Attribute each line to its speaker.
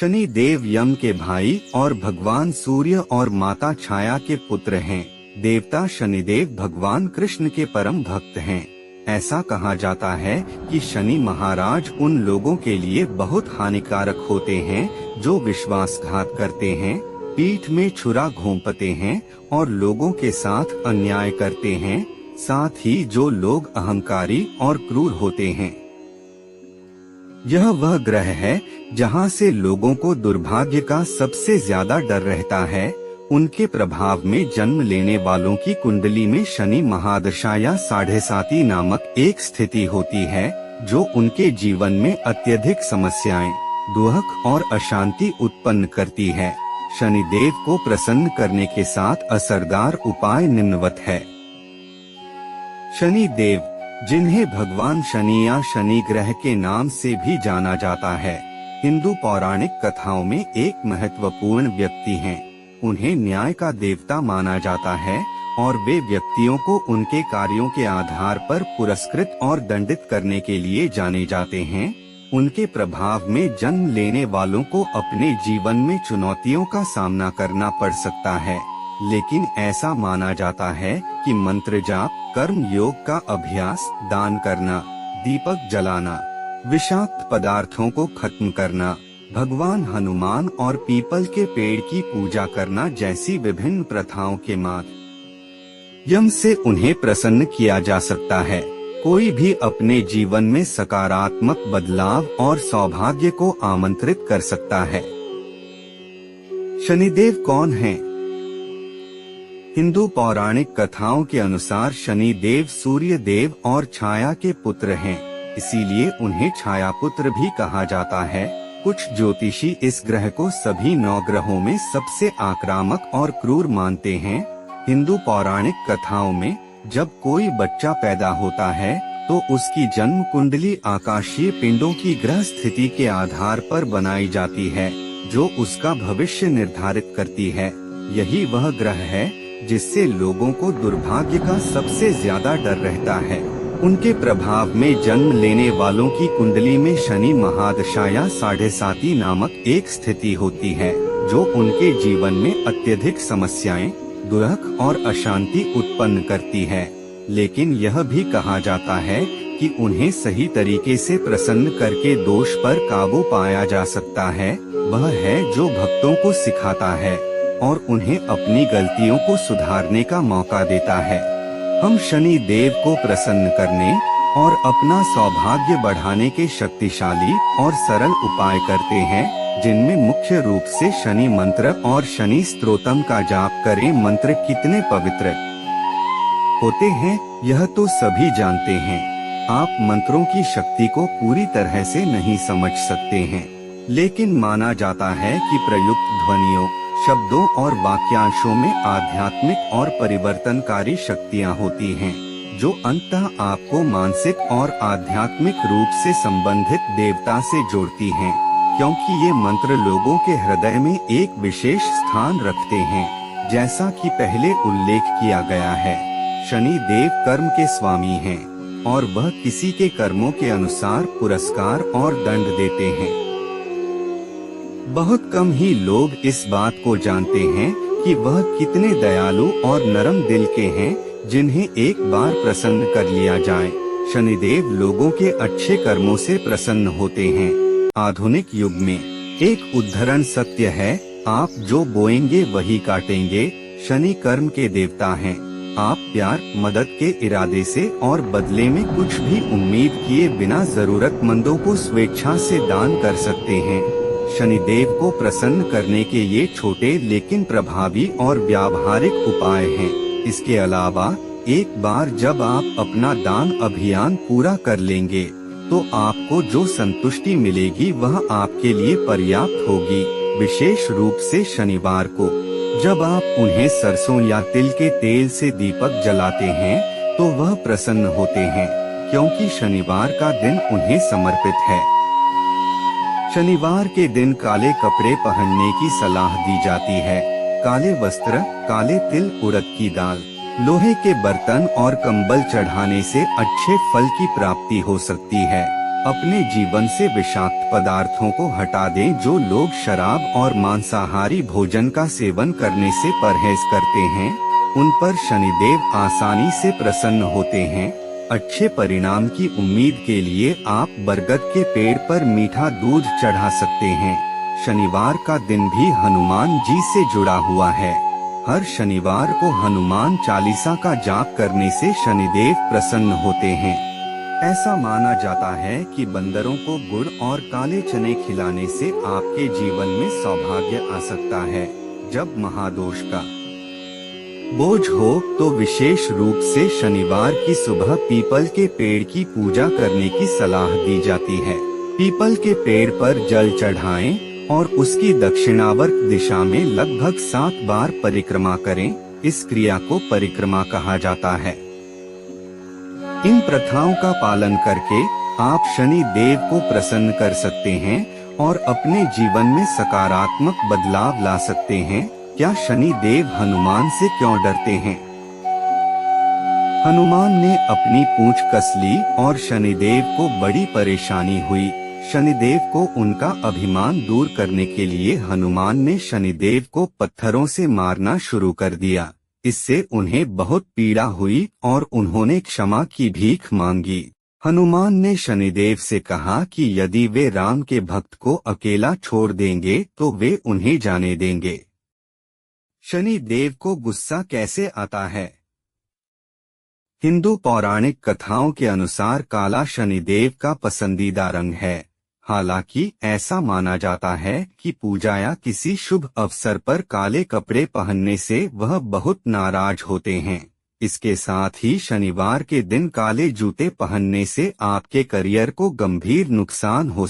Speaker 1: शनि देव यम के भाई और भगवान सूर्य और माता छाया के पुत्र हैं। देवता शनिदेव भगवान कृष्ण के परम भक्त हैं। ऐसा कहा जाता है कि शनि महाराज उन लोगों के लिए बहुत हानिकारक होते हैं जो विश्वासघात करते हैं, पीठ में छुरा घोंपते हैं और लोगों के साथ अन्याय करते हैं, साथ ही जो लोग अहंकारी और क्रूर होते हैं। यह वह ग्रह है जहां से लोगों को दुर्भाग्य का सबसे ज्यादा डर रहता है। उनके प्रभाव में जन्म लेने वालों की कुंडली में शनि महादशा या साढ़े साती नामक एक स्थिति होती है जो उनके जीवन में अत्यधिक समस्याएं, दुख और अशांति उत्पन्न करती है। शनि देव को प्रसन्न करने के साथ असरदार उपाय निम्नवत है। शनि देव, जिन्हें भगवान शनि या शनि ग्रह के नाम से भी जाना जाता है, हिंदू पौराणिक कथाओं में एक महत्वपूर्ण व्यक्ति हैं। उन्हें न्याय का देवता माना जाता है और वे व्यक्तियों को उनके कार्यों के आधार पर पुरस्कृत और दंडित करने के लिए जाने जाते हैं। उनके प्रभाव में जन्म लेने वालों को अपने जीवन में चुनौतियों का सामना करना पड़ सकता है, लेकिन ऐसा माना जाता है कि मंत्र जाप, कर्म योग का अभ्यास, दान करना, दीपक जलाना, विषाक्त पदार्थों को खत्म करना, भगवान हनुमान और पीपल के पेड़ की पूजा करना जैसी विभिन्न प्रथाओं के माध्यम से उन्हें प्रसन्न किया जा सकता है। कोई भी अपने जीवन में सकारात्मक बदलाव और सौभाग्य को आमंत्रित कर सकता है। शनिदेव कौन हैं? हिंदू पौराणिक कथाओं के अनुसार शनि देव सूर्य देव और छाया के पुत्र हैं, इसीलिए उन्हें छाया पुत्र भी कहा जाता है। कुछ ज्योतिषी इस ग्रह को सभी 9 ग्रहों में सबसे आक्रामक और क्रूर मानते हैं। हिंदू पौराणिक कथाओं में जब कोई बच्चा पैदा होता है तो उसकी जन्म कुंडली आकाशीय पिंडों की ग्रह स्थिति के आधार पर बनाई जाती है जो उसका भविष्य निर्धारित करती है। यही वह ग्रह है जिससे लोगों को दुर्भाग्य का सबसे ज्यादा डर रहता है। उनके प्रभाव में जन्म लेने वालों की कुंडली में शनि महादशा या साढ़े साती नामक एक स्थिति होती है जो उनके जीवन में अत्यधिक समस्याएं, दुख और अशांति उत्पन्न करती है। लेकिन यह भी कहा जाता है कि उन्हें सही तरीके से प्रसन्न करके दोष पर काबू पाया जा सकता है। वह है जो भक्तों को सिखाता है और उन्हें अपनी गलतियों को सुधारने का मौका देता है। हम शनि देव को प्रसन्न करने और अपना सौभाग्य बढ़ाने के शक्तिशाली और सरल उपाय करते हैं, जिनमें मुख्य रूप से शनि मंत्र और शनि स्तोत्रम का जाप करें। मंत्र कितने पवित्र होते हैं यह तो सभी जानते हैं। आप मंत्रों की शक्ति को पूरी तरह से नहीं समझ सकते हैं, लेकिन माना जाता है कि प्रयुक्त ध्वनियों, शब्दों और वाक्यांशों में आध्यात्मिक और परिवर्तनकारी शक्तियां होती हैं, जो अंततः आपको मानसिक और आध्यात्मिक रूप से संबंधित देवता से जोड़ती हैं, क्योंकि ये मंत्र लोगों के हृदय में एक विशेष स्थान रखते हैं। जैसा कि पहले उल्लेख किया गया है, शनि देव कर्म के स्वामी हैं और वह किसी के कर्मों के अनुसार पुरस्कार और दंड देते हैं। बहुत कम ही लोग इस बात को जानते हैं कि वह कितने दयालु और नरम दिल के हैं, जिन्हें एक बार प्रसन्न कर लिया जाए। शनिदेव लोगों के अच्छे कर्मों से प्रसन्न होते हैं। आधुनिक युग में एक उद्धरण सत्य है, आप जो बोएंगे वही काटेंगे। शनि कर्म के देवता हैं। आप प्यार, मदद के इरादे से और बदले में कुछ भी उम्मीद किए बिना जरूरतमंदों को स्वेच्छा से दान कर सकते हैं। शनिदेव को प्रसन्न करने के ये छोटे लेकिन प्रभावी और व्यावहारिक उपाय हैं। इसके अलावा एक बार जब आप अपना दान अभियान पूरा कर लेंगे तो आपको जो संतुष्टि मिलेगी वह आपके लिए पर्याप्त होगी। विशेष रूप से शनिवार को जब आप उन्हें सरसों या तिल के तेल से दीपक जलाते हैं तो वह प्रसन्न होते हैं, क्योंकि शनिवार का दिन उन्हें समर्पित है। शनिवार के दिन काले कपड़े पहनने की सलाह दी जाती है। काले वस्त्र, काले तिल, उड़द की दाल, लोहे के बर्तन और कंबल चढ़ाने से अच्छे फल की प्राप्ति हो सकती है। अपने जीवन से विषाक्त पदार्थों को हटा दें। जो लोग शराब और मांसाहारी भोजन का सेवन करने से परहेज करते हैं, उन पर शनिदेव आसानी से प्रसन्न होते हैं। अच्छे परिणाम की उम्मीद के लिए आप बरगद के पेड़ पर मीठा दूध चढ़ा सकते हैं। शनिवार का दिन भी हनुमान जी से जुड़ा हुआ है। हर शनिवार को हनुमान चालीसा का जाप करने से शनिदेव प्रसन्न होते हैं। ऐसा माना जाता है कि बंदरों को गुड़ और काले चने खिलाने से आपके जीवन में सौभाग्य आ सकता है। जब महादोष का बोझ हो तो विशेष रूप से शनिवार की सुबह पीपल के पेड़ की पूजा करने की सलाह दी जाती है। पीपल के पेड़ पर जल चढ़ाएं और उसकी दक्षिणावर्त दिशा में लगभग 7 बार परिक्रमा करें। इस क्रिया को परिक्रमा कहा जाता है। इन प्रथाओं का पालन करके आप शनि देव को प्रसन्न कर सकते हैं और अपने जीवन में सकारात्मक बदलाव ला सकते हैं। क्या शनि देव हनुमान से क्यों डरते हैं? हनुमान ने अपनी पूंछ कस ली और शनिदेव को बड़ी परेशानी हुई। शनिदेव को उनका अभिमान दूर करने के लिए हनुमान ने शनिदेव को पत्थरों से मारना शुरू कर दिया। इससे उन्हें बहुत पीड़ा हुई और उन्होंने क्षमा की भीख मांगी। हनुमान ने शनिदेव से कहा कि यदि वे राम के भक्त को अकेला छोड़ देंगे तो वे उन्हें जाने देंगे। शनिदेव को गुस्सा कैसे आता है? हिंदू पौराणिक कथाओं के अनुसार काला शनिदेव का पसंदीदा रंग है। हालांकि ऐसा माना जाता है कि पूजा या किसी शुभ अवसर पर काले कपड़े पहनने से वह बहुत नाराज होते हैं। इसके साथ ही शनिवार के दिन काले जूते पहनने से आपके करियर को गंभीर नुकसान हो सकता है।